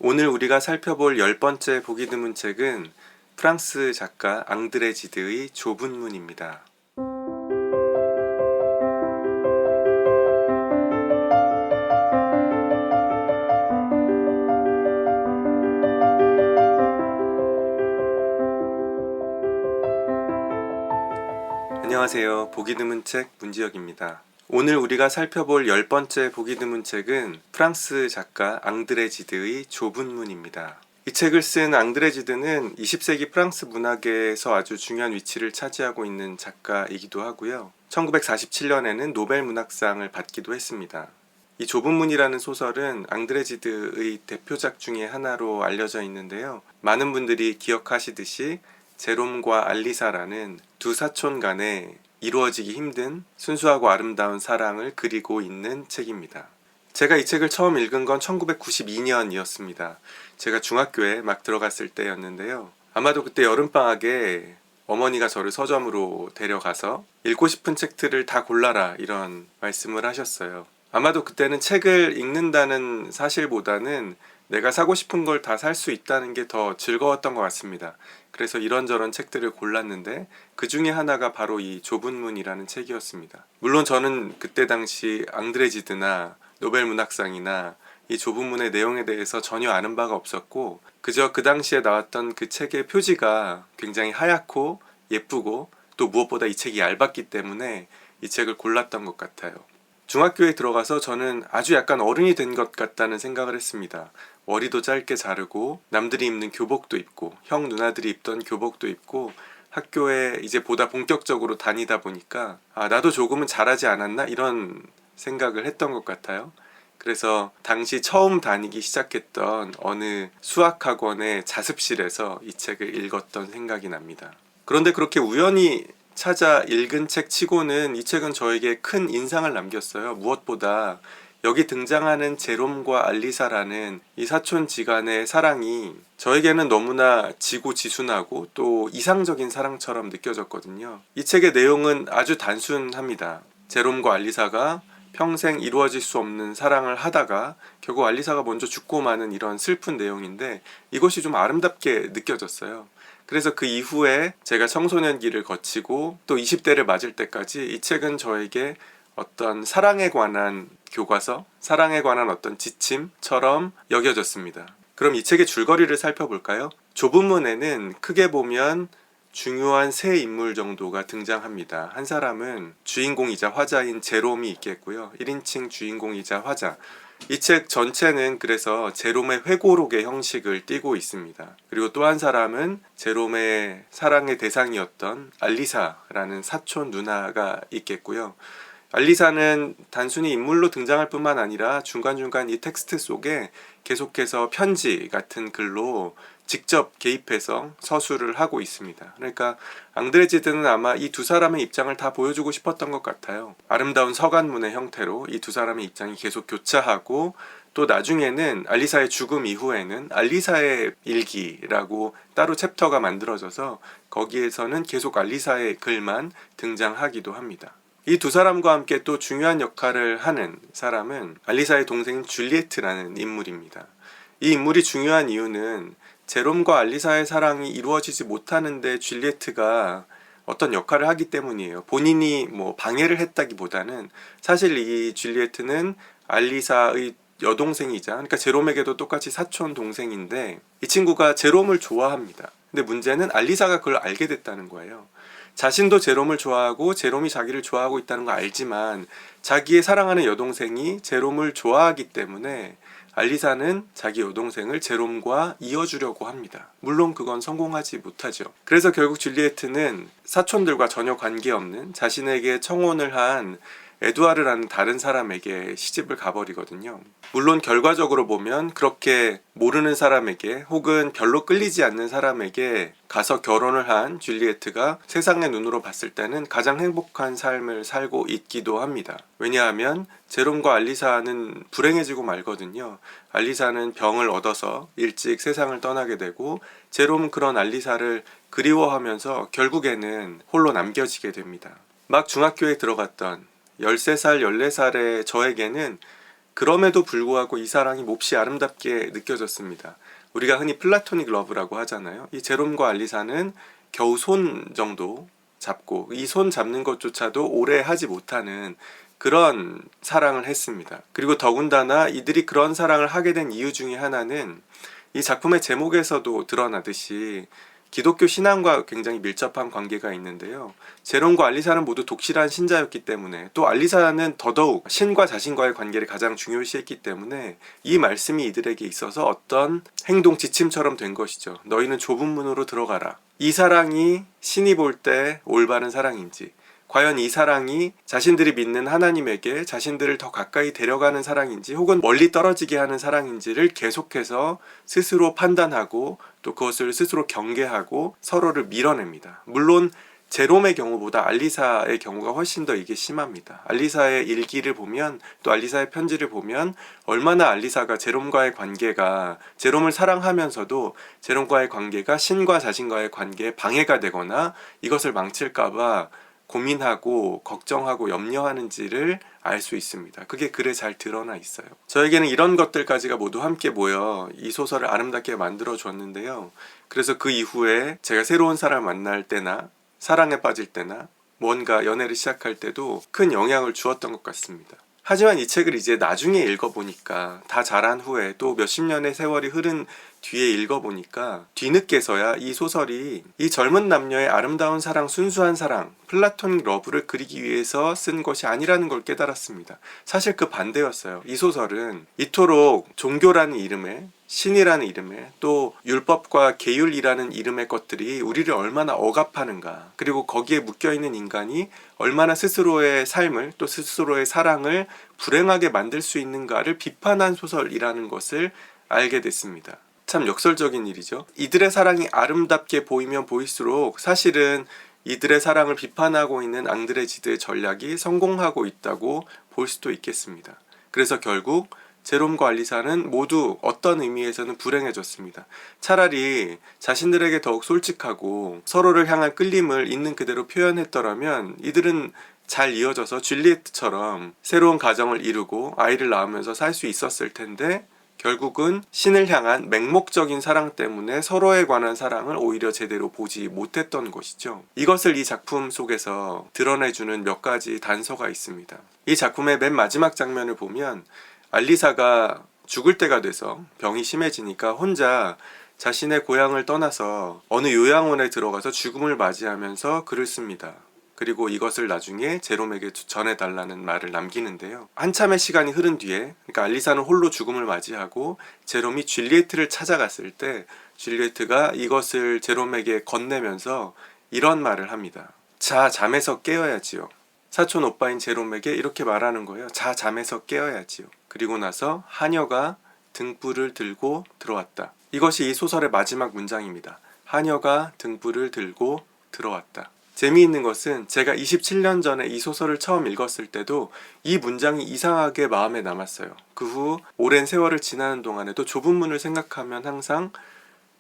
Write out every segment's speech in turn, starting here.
오늘 우리가 살펴볼 10번째 보기 드문 책은 프랑스 작가 앙드레 지드의 좁은 문입니다. 안녕하세요. 보기 드문 책 문지혁입니다. 오늘 우리가 살펴볼 10번째 보기 드문 책은 프랑스 작가 앙드레 지드의 좁은 문입니다. 이 책을 쓴 앙드레 지드는 20세기 프랑스 문학에서 아주 중요한 위치를 차지하고 있는 작가이기도 하고요. 1947년에는 노벨 문학상을 받기도 했습니다. 이 좁은 문이라는 소설은 앙드레 지드의 대표작 중에 하나로 알려져 있는데요. 많은 분들이 기억하시듯이 제롬과 알리사라는 두 사촌 간의 이루어지기 힘든 순수하고 아름다운 사랑을 그리고 있는 책입니다. 제가 이 책을 처음 읽은 건 1992년이었습니다. 제가 중학교에 막 들어갔을 때였는데요. 아마도 그때 여름방학에 어머니가 저를 서점으로 데려가서 읽고 싶은 책들을 다 골라라 이런 말씀을 하셨어요. 아마도 그때는 책을 읽는다는 사실보다는 내가 사고 싶은 걸 다 살 수 있다는 게 더 즐거웠던 것 같습니다. 그래서 이런저런 책들을 골랐는데 그 중에 하나가 바로 이 좁은 문이라는 책이었습니다. 물론 저는 그때 당시 앙드레 지드나 노벨 문학상이나 이 좁은 문의 내용에 대해서 전혀 아는 바가 없었고 그저 그 당시에 나왔던 그 책의 표지가 굉장히 하얗고 예쁘고 또 무엇보다 이 책이 얇았기 때문에 이 책을 골랐던 것 같아요. 중학교에 들어가서 저는 아주 약간 어른이 된 것 같다는 생각을 했습니다. 머리도 짧게 자르고 남들이 입는 교복도 입고 형 누나들이 입던 교복도 입고 학교에 이제 보다 본격적으로 다니다 보니까 나도 조금은 잘하지 않았나 이런 생각을 했던 것 같아요. 그래서 당시 처음 다니기 시작했던 어느 수학학원의 자습실에서 이 책을 읽었던 생각이 납니다. 그런데 그렇게 우연히 찾아 읽은 책 치고는 이 책은 저에게 큰 인상을 남겼어요. 무엇보다 여기 등장하는 제롬과 알리사라는 이 사촌지간의 사랑이 저에게는 너무나 지고지순하고 또 이상적인 사랑처럼 느껴졌거든요. 이 책의 내용은 아주 단순합니다. 제롬과 알리사가 평생 이루어질 수 없는 사랑을 하다가 결국 알리사가 먼저 죽고 마는 이런 슬픈 내용인데 이것이 좀 아름답게 느껴졌어요. 그래서 그 이후에 제가 청소년기를 거치고 또 20대를 맞을 때까지 이 책은 저에게 어떤 사랑에 관한 교과서, 사랑에 관한 어떤 지침처럼 여겨졌습니다. 그럼 이 책의 줄거리를 살펴볼까요? 좁은 문에는 크게 보면 중요한 세 인물 정도가 등장합니다. 한 사람은 주인공이자 화자인 제롬이 있겠고요. 1인칭 주인공이자 화자. 이 책 전체는 그래서 제롬의 회고록의 형식을 띠고 있습니다. 그리고 또 한 사람은 제롬의 사랑의 대상이었던 알리사라는 사촌 누나가 있겠고요. 알리사는 단순히 인물로 등장할 뿐만 아니라 중간중간 이 텍스트 속에 계속해서 편지 같은 글로 직접 개입해서 서술을 하고 있습니다. 그러니까 앙드레 지드는 아마 이 두 사람의 입장을 다 보여주고 싶었던 것 같아요. 아름다운 서간문의 형태로 이 두 사람의 입장이 계속 교차하고 또 나중에는 알리사의 죽음 이후에는 알리사의 일기라고 따로 챕터가 만들어져서 거기에서는 계속 알리사의 글만 등장하기도 합니다. 이 두 사람과 함께 또 중요한 역할을 하는 사람은 알리사의 동생인 줄리에트라는 인물입니다. 이 인물이 중요한 이유는 제롬과 알리사의 사랑이 이루어지지 못하는데 줄리에트가 어떤 역할을 하기 때문이에요. 본인이 방해를 했다기보다는 사실 이 줄리에트는 알리사의 여동생이자 그러니까 제롬에게도 똑같이 사촌 동생인데 이 친구가 제롬을 좋아합니다. 근데 문제는 알리사가 그걸 알게 됐다는 거예요. 자신도 제롬을 좋아하고 제롬이 자기를 좋아하고 있다는 거 알지만 자기의 사랑하는 여동생이 제롬을 좋아하기 때문에 알리사는 자기 여동생을 제롬과 이어주려고 합니다. 물론 그건 성공하지 못하죠. 그래서 결국 줄리에트는 사촌들과 전혀 관계없는 자신에게 청혼을 한 에두아르라는 다른 사람에게 시집을 가버리거든요. 물론 결과적으로 보면 그렇게 모르는 사람에게 혹은 별로 끌리지 않는 사람에게 가서 결혼을 한 줄리에트가 세상의 눈으로 봤을 때는 가장 행복한 삶을 살고 있기도 합니다. 왜냐하면 제롬과 알리사는 불행해지고 말거든요. 알리사는 병을 얻어서 일찍 세상을 떠나게 되고 제롬은 그런 알리사를 그리워하면서 결국에는 홀로 남겨지게 됩니다. 막 중학교에 들어갔던 13살, 14살의 저에게는 그럼에도 불구하고 이 사랑이 몹시 아름답게 느껴졌습니다. 우리가 흔히 플라토닉 러브라고 하잖아요. 이 제롬과 알리사는 겨우 손 정도 잡고 이 손 잡는 것조차도 오래 하지 못하는 그런 사랑을 했습니다. 그리고 더군다나 이들이 그런 사랑을 하게 된 이유 중에 하나는 이 작품의 제목에서도 드러나듯이 기독교 신앙과 굉장히 밀접한 관계가 있는데요. 제롬과 알리사는 모두 독실한 신자였기 때문에, 또 알리사는 더더욱 신과 자신과의 관계를 가장 중요시했기 때문에 이 말씀이 이들에게 있어서 어떤 행동 지침처럼 된 것이죠. 너희는 좁은 문으로 들어가라. 이 사랑이 신이 볼 때 올바른 사랑인지, 과연 이 사랑이 자신들이 믿는 하나님에게 자신들을 더 가까이 데려가는 사랑인지 혹은 멀리 떨어지게 하는 사랑인지를 계속해서 스스로 판단하고 또 그것을 스스로 경계하고 서로를 밀어냅니다. 물론 제롬의 경우보다 알리사의 경우가 훨씬 더 이게 심합니다. 알리사의 일기를 보면, 또 알리사의 편지를 보면 얼마나 알리사가 제롬과의 관계가, 제롬을 사랑하면서도 제롬과의 관계가 신과 자신과의 관계에 방해가 되거나 이것을 망칠까봐 고민하고 걱정하고 염려하는지를 알 수 있습니다. 그게 글에 잘 드러나 있어요. 저에게는 이런 것들까지가 모두 함께 모여 이 소설을 아름답게 만들어 줬는데요. 그래서 그 이후에 제가 새로운 사람을 만날 때나 사랑에 빠질 때나 뭔가 연애를 시작할 때도 큰 영향을 주었던 것 같습니다. 하지만 이 책을 이제 나중에 읽어보니까, 다 자란 후에 또 몇십 년의 세월이 흐른 뒤에 읽어보니까 뒤늦게서야 이 소설이 이 젊은 남녀의 아름다운 사랑, 순수한 사랑, 플라토닉 러브를 그리기 위해서 쓴 것이 아니라는 걸 깨달았습니다. 사실 그 반대였어요. 이 소설은 이토록 종교라는 이름에, 신이라는 이름에, 또 율법과 계율이라는 이름의 것들이 우리를 얼마나 억압하는가, 그리고 거기에 묶여있는 인간이 얼마나 스스로의 삶을, 또 스스로의 사랑을 불행하게 만들 수 있는가를 비판한 소설이라는 것을 알게 됐습니다. 참 역설적인 일이죠. 이들의 사랑이 아름답게 보이면 보일수록 사실은 이들의 사랑을 비판하고 있는 앙드레지드의 전략이 성공하고 있다고 볼 수도 있겠습니다. 그래서 결국 제롬과 알리사는 모두 어떤 의미에서는 불행해졌습니다. 차라리 자신들에게 더욱 솔직하고 서로를 향한 끌림을 있는 그대로 표현했더라면 이들은 잘 이어져서 줄리에트처럼 새로운 가정을 이루고 아이를 낳으면서 살 수 있었을 텐데, 결국은 신을 향한 맹목적인 사랑 때문에 서로에 관한 사랑을 오히려 제대로 보지 못했던 것이죠. 이것을 이 작품 속에서 드러내주는 몇 가지 단서가 있습니다. 이 작품의 맨 마지막 장면을 보면 알리사가 죽을 때가 돼서 병이 심해지니까 혼자 자신의 고향을 떠나서 어느 요양원에 들어가서 죽음을 맞이하면서 글을 씁니다. 그리고 이것을 나중에 제롬에게 전해달라는 말을 남기는데요. 한참의 시간이 흐른 뒤에, 그러니까 알리사는 홀로 죽음을 맞이하고 제롬이 줄리에트를 찾아갔을 때 줄리에트가 이것을 제롬에게 건네면서 이런 말을 합니다. 자, 잠에서 깨어야지요. 사촌 오빠인 제롬에게 이렇게 말하는 거예요. 자, 잠에서 깨어야지요. 그리고 나서 하녀가 등불을 들고 들어왔다. 이것이 이 소설의 마지막 문장입니다. 하녀가 등불을 들고 들어왔다. 재미있는 것은 제가 27년 전에 이 소설을 처음 읽었을 때도 이 문장이 이상하게 마음에 남았어요. 그 후 오랜 세월을 지나는 동안에도 좁은 문을 생각하면 항상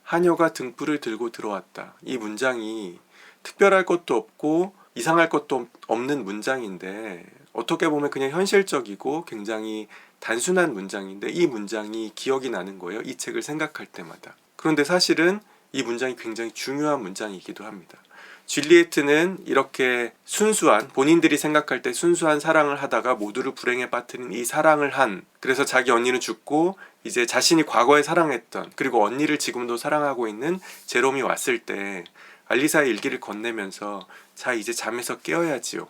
하녀가 등불을 들고 들어왔다. 이 문장이 특별할 것도 없고 이상할 것도 없는 문장인데, 어떻게 보면 그냥 현실적이고 굉장히 단순한 문장인데 이 문장이 기억이 나는 거예요. 이 책을 생각할 때마다. 그런데 사실은 이 문장이 굉장히 중요한 문장이기도 합니다. 줄리에트는 이렇게 순수한, 본인들이 생각할 때 순수한 사랑을 하다가 모두를 불행에 빠뜨린 이 사랑을 한, 그래서 자기 언니는 죽고 이제 자신이 과거에 사랑했던, 그리고 언니를 지금도 사랑하고 있는 제롬이 왔을 때 알리사의 일기를 건네면서 자, 이제 잠에서 깨어야지요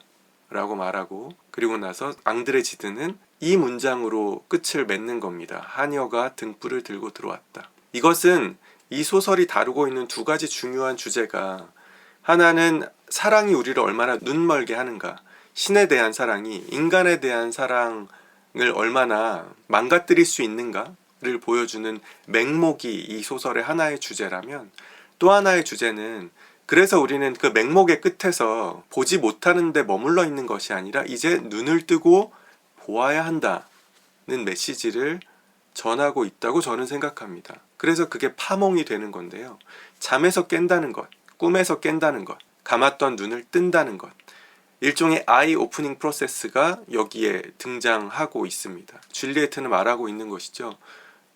라고 말하고, 그리고 나서 앙드레지드는 이 문장으로 끝을 맺는 겁니다. 하녀가 등불을 들고 들어왔다. 이것은 이 소설이 다루고 있는 두 가지 중요한 주제가, 하나는 사랑이 우리를 얼마나 눈멀게 하는가, 신에 대한 사랑이 인간에 대한 사랑을 얼마나 망가뜨릴 수 있는가를 보여주는 맹목이 이 소설의 하나의 주제라면, 또 하나의 주제는 그래서 우리는 그 맹목의 끝에서 보지 못하는 데 머물러 있는 것이 아니라 이제 눈을 뜨고 보아야 한다는 메시지를 전하고 있다고 저는 생각합니다. 그래서 그게 파몽이 되는 건데요. 잠에서 깬다는 것, 꿈에서 깬다는 것, 감았던 눈을 뜬다는 것, 일종의 아이 오프닝 프로세스가 여기에 등장하고 있습니다. 줄리에트는 말하고 있는 것이죠.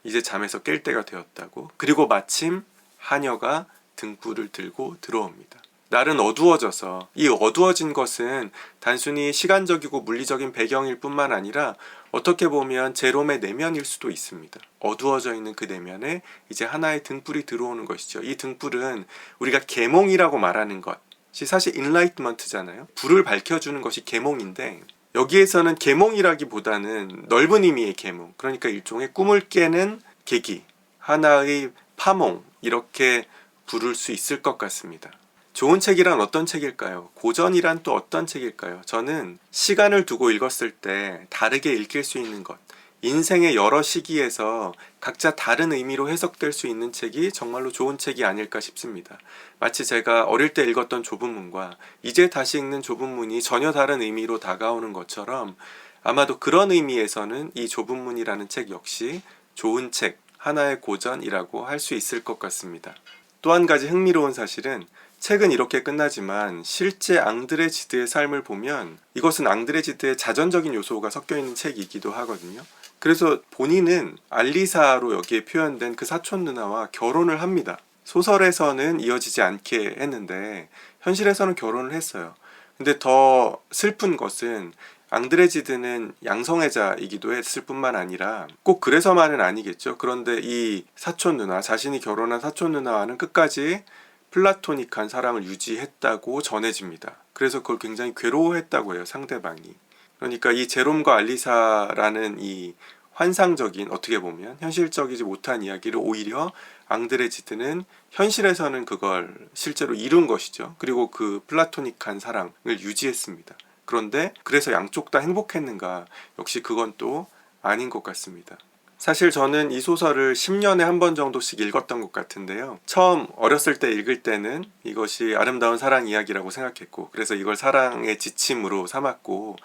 이제 잠에서 깰 때가 되었다고. 그리고 마침 하녀가 등불을 들고 들어옵니다. 날은 어두워져서 이 어두워진 것은 단순히 시간적이고 물리적인 배경일 뿐만 아니라 어떻게 보면 제롬의 내면일 수도 있습니다. 어두워져 있는 그 내면에 이제 하나의 등불이 들어오는 것이죠. 이 등불은 우리가 계몽이라고 말하는 것이 사실 인라이트먼트잖아요. 불을 밝혀주는 것이 계몽인데 여기에서는 계몽이라기보다는 넓은 의미의 계몽, 그러니까 일종의 꿈을 깨는 계기, 하나의 파몽, 이렇게 부를 수 있을 것 같습니다. 좋은 책이란 어떤 책일까요? 고전이란 또 어떤 책일까요? 저는 시간을 두고 읽었을 때 다르게 읽힐 수 있는 것, 인생의 여러 시기에서 각자 다른 의미로 해석될 수 있는 책이 정말로 좋은 책이 아닐까 싶습니다. 마치 제가 어릴 때 읽었던 좁은 문과 이제 다시 읽는 좁은 문이 전혀 다른 의미로 다가오는 것처럼 아마도 그런 의미에서는 이 좁은 문이라는 책 역시 좋은 책, 하나의 고전이라고 할 수 있을 것 같습니다. 또 한 가지 흥미로운 사실은 책은 이렇게 끝나지만 실제 앙드레지드의 삶을 보면 이것은 앙드레지드의 자전적인 요소가 섞여 있는 책이기도 하거든요. 그래서 본인은 알리사로 여기에 표현된 그 사촌 누나와 결혼을 합니다. 소설에서는 이어지지 않게 했는데 현실에서는 결혼을 했어요. 근데 더 슬픈 것은 앙드레지드는 양성애자이기도 했을 뿐만 아니라 꼭 그래서만은 아니겠죠. 그런데 이 사촌 누나, 자신이 결혼한 사촌 누나와는 끝까지 플라토닉한 사랑을 유지했다고 전해집니다. 그래서 그걸 굉장히 괴로워했다고 해요, 상대방이. 그러니까 이 제롬과 알리사라는 이 환상적인, 어떻게 보면 현실적이지 못한 이야기를 오히려 앙드레지드는 현실에서는 그걸 실제로 이룬 것이죠. 그리고 그 플라토닉한 사랑을 유지했습니다. 그런데 그래서 양쪽 다 행복했는가? 역시 그건 또 아닌 것 같습니다. 사실 저는 이 소설을 10년에 한 번 정도씩 읽었던 것 같은데요. 처음 어렸을 때 읽을 때는 이것이 아름다운 사랑 이야기라고 생각했고, 그래서 이걸 사랑의 지침으로 삼았고,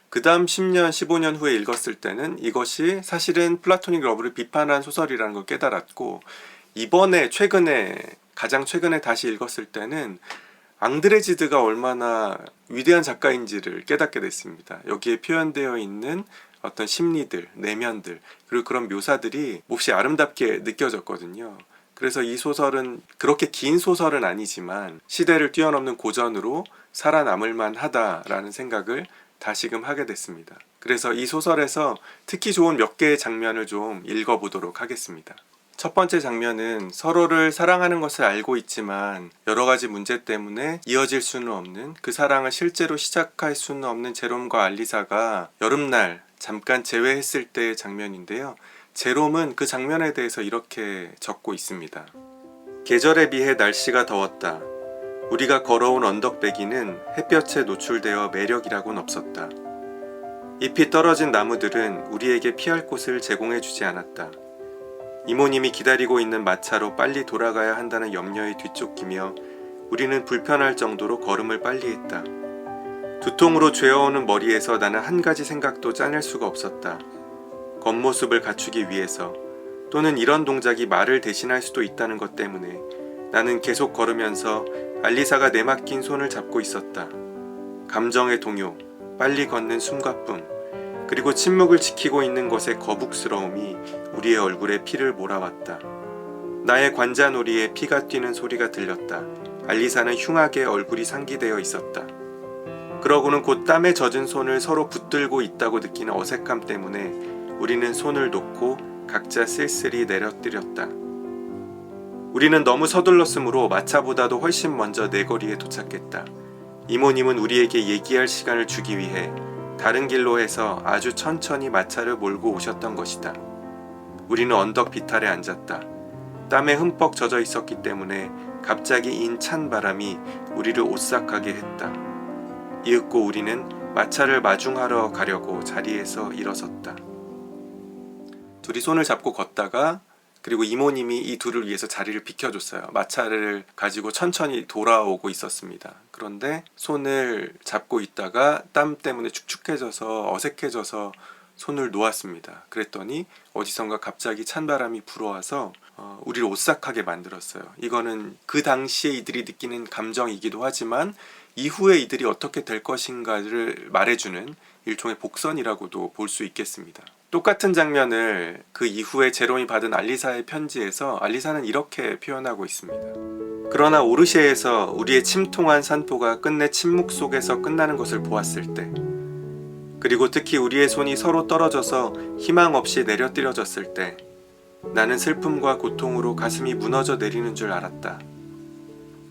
그 다음 10년, 15년 후에 읽었을 때는 이것이 사실은 플라토닉 러브를 비판한 소설이라는 걸 깨달았고, 이번에 가장 최근에 다시 읽었을 때는 앙드레지드가 얼마나 위대한 작가인지를 깨닫게 됐습니다. 여기에 표현되어 있는 어떤 심리들, 내면들, 그리고 그런 묘사들이 몹시 아름답게 느껴졌거든요. 그래서 이 소설은 그렇게 긴 소설은 아니지만 시대를 뛰어넘는 고전으로 살아남을 만하다라는 생각을 다시금 하게 됐습니다. 그래서 이 소설에서 특히 좋은 몇 개의 장면을 좀 읽어보도록 하겠습니다. 첫 번째 장면은 서로를 사랑하는 것을 알고 있지만 여러 가지 문제 때문에 이어질 수는 없는, 그 사랑을 실제로 시작할 수는 없는 제롬과 알리사가 여름날 잠깐 재회했을 때의 장면인데요. 제롬은 그 장면에 대해서 이렇게 적고 있습니다. 계절에 비해 날씨가 더웠다. 우리가 걸어온 언덕배기는 햇볕에 노출되어 매력이라고는 없었다. 잎이 떨어진 나무들은 우리에게 피할 곳을 제공해주지 않았다. 이모님이 기다리고 있는 마차로 빨리 돌아가야 한다는 염려에 뒤쫓기며 우리는 불편할 정도로 걸음을 빨리 했다. 두통으로 죄어오는 머리에서 나는 한 가지 생각도 짜낼 수가 없었다. 겉모습을 갖추기 위해서, 또는 이런 동작이 말을 대신할 수도 있다는 것 때문에 나는 계속 걸으면서 알리사가 내맡긴 손을 잡고 있었다. 감정의 동요, 빨리 걷는 숨과 쁨, 그리고 침묵을 지키고 있는 것의 거북스러움이 우리의 얼굴에 피를 몰아왔다. 나의 관자놀이에 피가 뛰는 소리가 들렸다. 알리사는 흉하게 얼굴이 상기되어 있었다. 그러고는 곧 땀에 젖은 손을 서로 붙들고 있다고 느끼는 어색함 때문에 우리는 손을 놓고 각자 쓸쓸히 내려뜨렸다. 우리는 너무 서둘렀으므로 마차보다도 훨씬 먼저 내거리에 도착했다. 이모님은 우리에게 얘기할 시간을 주기 위해 다른 길로 해서 아주 천천히 마차를 몰고 오셨던 것이다. 우리는 언덕 비탈에 앉았다. 땀에 흠뻑 젖어 있었기 때문에 갑자기 인 찬 바람이 우리를 오싹하게 했다. 이윽고 우리는 마차를 마중하러 가려고 자리에서 일어섰다. 둘이 손을 잡고 걷다가, 그리고 이모님이 이 둘을 위해서 자리를 비켜줬어요. 마차를 가지고 천천히 돌아오고 있었습니다. 그런데 손을 잡고 있다가 땀 때문에 축축해져서 어색해져서 손을 놓았습니다. 그랬더니 어디선가 갑자기 찬바람이 불어와서 우리를 오싹하게 만들었어요. 이거는 그 당시에 이들이 느끼는 감정이기도 하지만 이후에 이들이 어떻게 될 것인가를 말해주는 일종의 복선이라고도 볼 수 있겠습니다. 똑같은 장면을 그 이후에 제롬이 받은 알리사의 편지에서 알리사는 이렇게 표현하고 있습니다. 그러나 오르쉐에서 우리의 침통한 산포가 끝내 침묵 속에서 끝나는 것을 보았을 때, 그리고 특히 우리의 손이 서로 떨어져서 희망 없이 내려뜨려졌을 때, 나는 슬픔과 고통으로 가슴이 무너져 내리는 줄 알았다.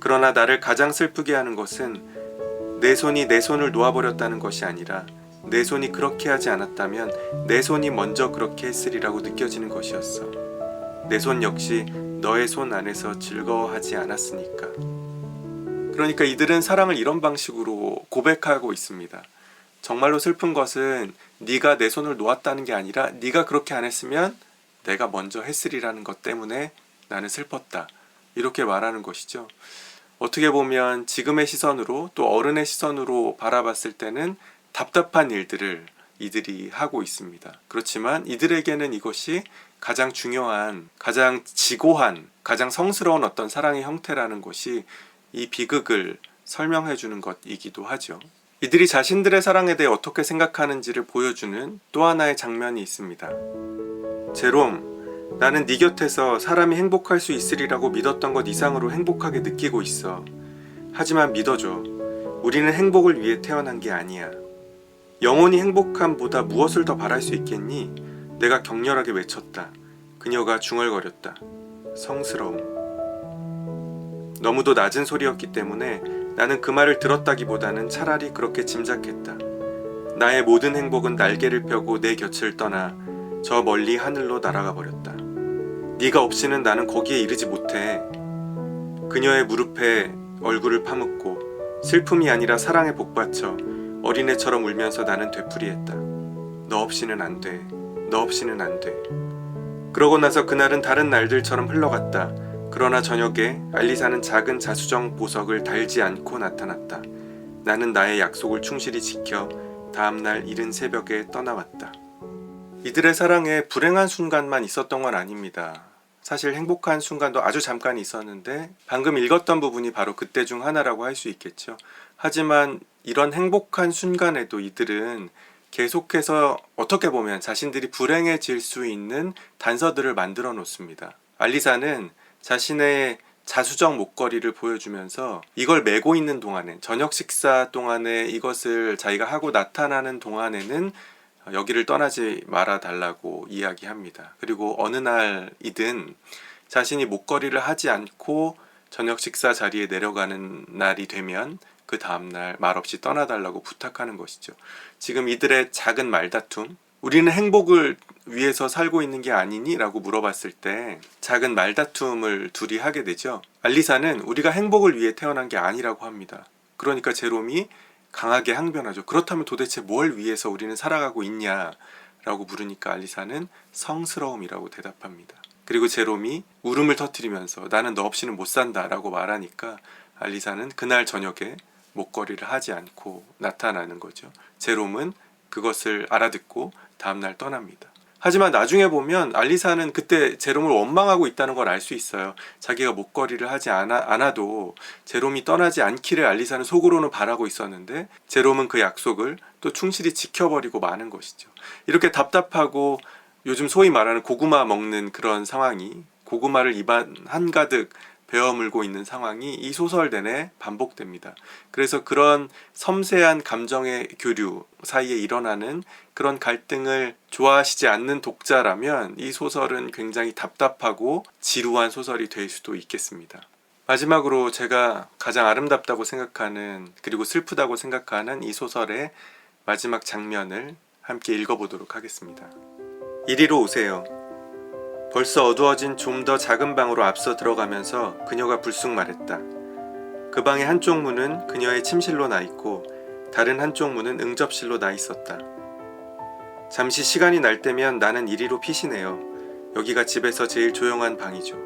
그러나 나를 가장 슬프게 하는 것은 내 손이 내 손을 놓아버렸다는 것이 아니라 내 손이 그렇게 하지 않았다면 내 손이 먼저 그렇게 했으리라고 느껴지는 것이었어. 내 손 역시 너의 손 안에서 즐거워하지 않았으니까. 그러니까 이들은 사랑을 이런 방식으로 고백하고 있습니다. 정말로 슬픈 것은 네가 내 손을 놓았다는 게 아니라 네가 그렇게 안 했으면 내가 먼저 했으리라는 것 때문에 나는 슬펐다. 이렇게 말하는 것이죠. 어떻게 보면 지금의 시선으로 또 어른의 시선으로 바라봤을 때는 답답한 일들을 이들이 하고 있습니다. 그렇지만 이들에게는 이것이 가장 중요한, 가장 지고한, 가장 성스러운 어떤 사랑의 형태라는 것이 이 비극을 설명해 주는 것이기도 하죠. 이들이 자신들의 사랑에 대해 어떻게 생각하는지를 보여주는 또 하나의 장면이 있습니다. 제롬, 나는 네 곁에서 사람이 행복할 수 있으리라고 믿었던 것 이상으로 행복하게 느끼고 있어. 하지만 믿어줘. 우리는 행복을 위해 태어난 게 아니야. 영원히 행복함보다 무엇을 더 바랄 수 있겠니? 내가 격렬하게 외쳤다. 그녀가 중얼거렸다. 성스러움. 너무도 낮은 소리였기 때문에 나는 그 말을 들었다기보다는 차라리 그렇게 짐작했다. 나의 모든 행복은 날개를 펴고 내 곁을 떠나 저 멀리 하늘로 날아가 버렸다. 네가 없이는 나는 거기에 이르지 못해. 그녀의 무릎에 얼굴을 파묻고 슬픔이 아니라 사랑에 복받쳐 어린애처럼 울면서 나는 되풀이했다. 너 없이는 안 돼. 너 없이는 안 돼. 그러고 나서 그날은 다른 날들처럼 흘러갔다. 그러나 저녁에 알리사는 작은 자수정 보석을 달지 않고 나타났다. 나는 나의 약속을 충실히 지켜 다음날 이른 새벽에 떠나왔다. 이들의 사랑에 불행한 순간만 있었던 건 아닙니다. 사실 행복한 순간도 아주 잠깐 있었는데 방금 읽었던 부분이 바로 그때 중 하나라고 할 수 있겠죠. 하지만 이런 행복한 순간에도 이들은 계속해서 어떻게 보면 자신들이 불행해질 수 있는 단서들을 만들어 놓습니다. 알리사는 자신의 자수정 목걸이를 보여주면서 이걸 메고 있는 동안에, 저녁 식사 동안에 이것을 자기가 하고 나타나는 동안에는 여기를 떠나지 말아 달라고 이야기합니다. 그리고 어느 날이든 자신이 목걸이를 하지 않고 저녁 식사 자리에 내려가는 날이 되면 그 다음날 말없이 떠나달라고 부탁하는 것이죠. 지금 이들의 작은 말다툼, 우리는 행복을 위해서 살고 있는 게 아니니? 라고 물어봤을 때 작은 말다툼을 둘이 하게 되죠. 알리사는 우리가 행복을 위해 태어난 게 아니라고 합니다. 그러니까 제롬이 강하게 항변하죠. 그렇다면 도대체 뭘 위해서 우리는 살아가고 있냐? 라고 물으니까 알리사는 성스러움이라고 대답합니다. 그리고 제롬이 울음을 터뜨리면서 나는 너 없이는 못 산다 라고 말하니까 알리사는 그날 저녁에 목걸이를 하지 않고 나타나는 거죠. 제롬은 그것을 알아듣고 다음날 떠납니다. 하지만 나중에 보면 알리사는 그때 제롬을 원망하고 있다는 걸 알 수 있어요. 자기가 목걸이를 하지 않아도 제롬이 떠나지 않기를 알리사는 속으로는 바라고 있었는데 제롬은 그 약속을 또 충실히 지켜버리고 마는 것이죠. 이렇게 답답하고 요즘 소위 말하는 고구마 먹는 그런 상황이, 고구마를 입안 한가득 베어물고 있는 상황이 이 소설 내내 반복됩니다. 그래서 그런 섬세한 감정의 교류 사이에 일어나는 그런 갈등을 좋아하시지 않는 독자라면 이 소설은 굉장히 답답하고 지루한 소설이 될 수도 있겠습니다. 마지막으로 제가 가장 아름답다고 생각하는, 그리고 슬프다고 생각하는 이 소설의 마지막 장면을 함께 읽어보도록 하겠습니다. 이리로 오세요. 벌써 어두워진 좀 더 작은 방으로 앞서 들어가면서 그녀가 불쑥 말했다. 그 방의 한쪽 문은 그녀의 침실로 나 있고 다른 한쪽 문은 응접실로 나 있었다. 잠시 시간이 날 때면 나는 이리로 피신해요. 여기가 집에서 제일 조용한 방이죠.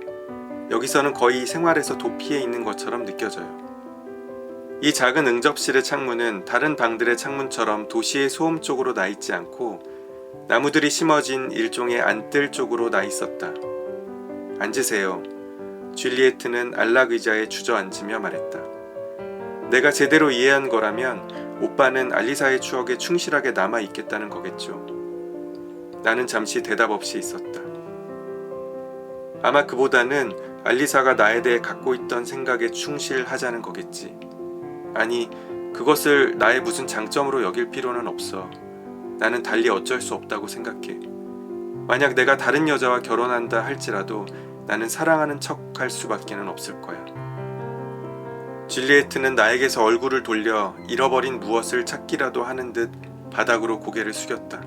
여기서는 거의 생활에서 도피해 있는 것처럼 느껴져요. 이 작은 응접실의 창문은 다른 방들의 창문처럼 도시의 소음 쪽으로 나 있지 않고 나무들이 심어진 일종의 안뜰 쪽으로 나 있었다. 앉으세요. 줄리에트는 안락 의자에 주저앉으며 말했다. 내가 제대로 이해한 거라면 오빠는 알리사의 추억에 충실하게 남아있겠다는 거겠죠. 나는 잠시 대답 없이 있었다. 아마 그보다는 알리사가 나에 대해 갖고 있던 생각에 충실하자는 거겠지. 아니, 그것을 나의 무슨 장점으로 여길 필요는 없어. 나는 달리 어쩔 수 없다고 생각해. 만약 내가 다른 여자와 결혼한다 할지라도 나는 사랑하는 척 할 수밖에는 없을 거야. 줄리에트는 나에게서 얼굴을 돌려 잃어버린 무엇을 찾기라도 하는 듯 바닥으로 고개를 숙였다.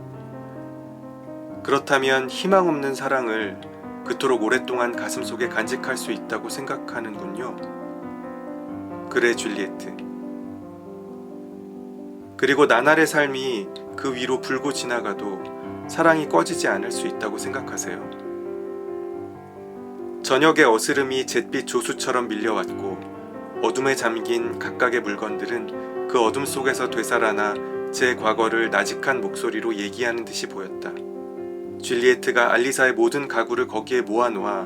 그렇다면 희망 없는 사랑을 그토록 오랫동안 가슴속에 간직할 수 있다고 생각하는군요. 그래, 줄리에트. 그리고 나날의 삶이 그 위로 불고 지나가도 사랑이 꺼지지 않을 수 있다고 생각하세요. 저녁의 어스름이 잿빛 조수처럼 밀려왔고 어둠에 잠긴 각각의 물건들은 그 어둠 속에서 되살아나 제 과거를 나직한 목소리로 얘기하는 듯이 보였다. 줄리에트가 알리사의 모든 가구를 거기에 모아놓아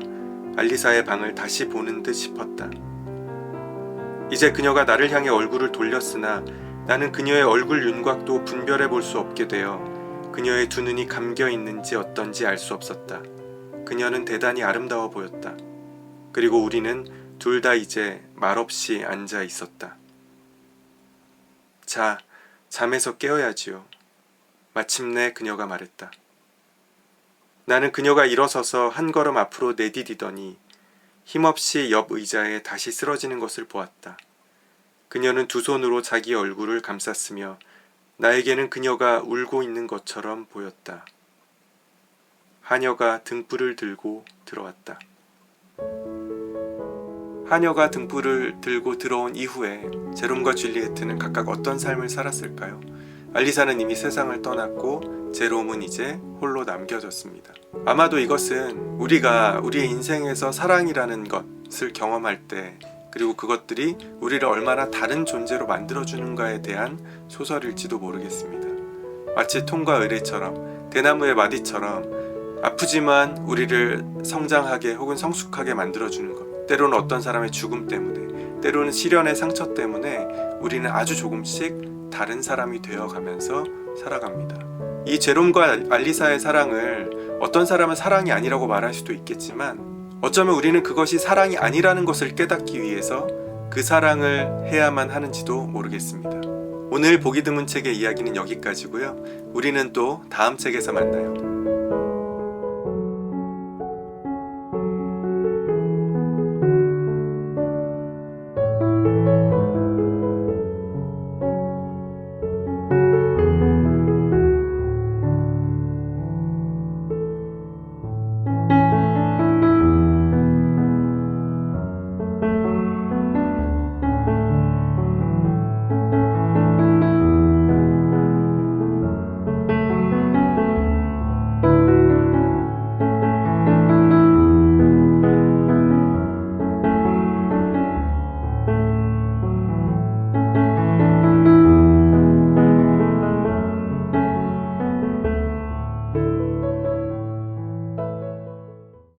알리사의 방을 다시 보는 듯 싶었다. 이제 그녀가 나를 향해 얼굴을 돌렸으나 나는 그녀의 얼굴 윤곽도 분별해 볼 수 없게 되어 그녀의 두 눈이 감겨 있는지 어떤지 알 수 없었다. 그녀는 대단히 아름다워 보였다. 그리고 우리는 둘 다 이제 말없이 앉아 있었다. 자, 잠에서 깨어야지요. 마침내 그녀가 말했다. 나는 그녀가 일어서서 한 걸음 앞으로 내디디더니 힘없이 옆 의자에 다시 쓰러지는 것을 보았다. 그녀는 두 손으로 자기 얼굴을 감쌌으며 나에게는 그녀가 울고 있는 것처럼 보였다. 하녀가 등불을 들고 들어왔다. 하녀가 등불을 들고 들어온 이후에 제롬과 줄리에트는 각각 어떤 삶을 살았을까요? 알리사는 이미 세상을 떠났고 제롬은 이제 홀로 남겨졌습니다. 아마도 이것은 우리가 우리의 인생에서 사랑이라는 것을 경험할 때 그리고 그것들이 우리를 얼마나 다른 존재로 만들어주는가에 대한 소설일지도 모르겠습니다. 마치 톰과 의뢰처럼 대나무의 마디처럼 아프지만 우리를 성장하게 혹은 성숙하게 만들어주는 것. 때로는 어떤 사람의 죽음 때문에, 때로는 시련의 상처 때문에 우리는 아주 조금씩 다른 사람이 되어가면서 살아갑니다. 이 제롬과 알리사의 사랑을 어떤 사람은 사랑이 아니라고 말할 수도 있겠지만 어쩌면 우리는 그것이 사랑이 아니라는 것을 깨닫기 위해서 그 사랑을 해야만 하는지도 모르겠습니다. 오늘 보기 드문 책의 이야기는 여기까지고요. 우리는 또 다음 책에서 만나요.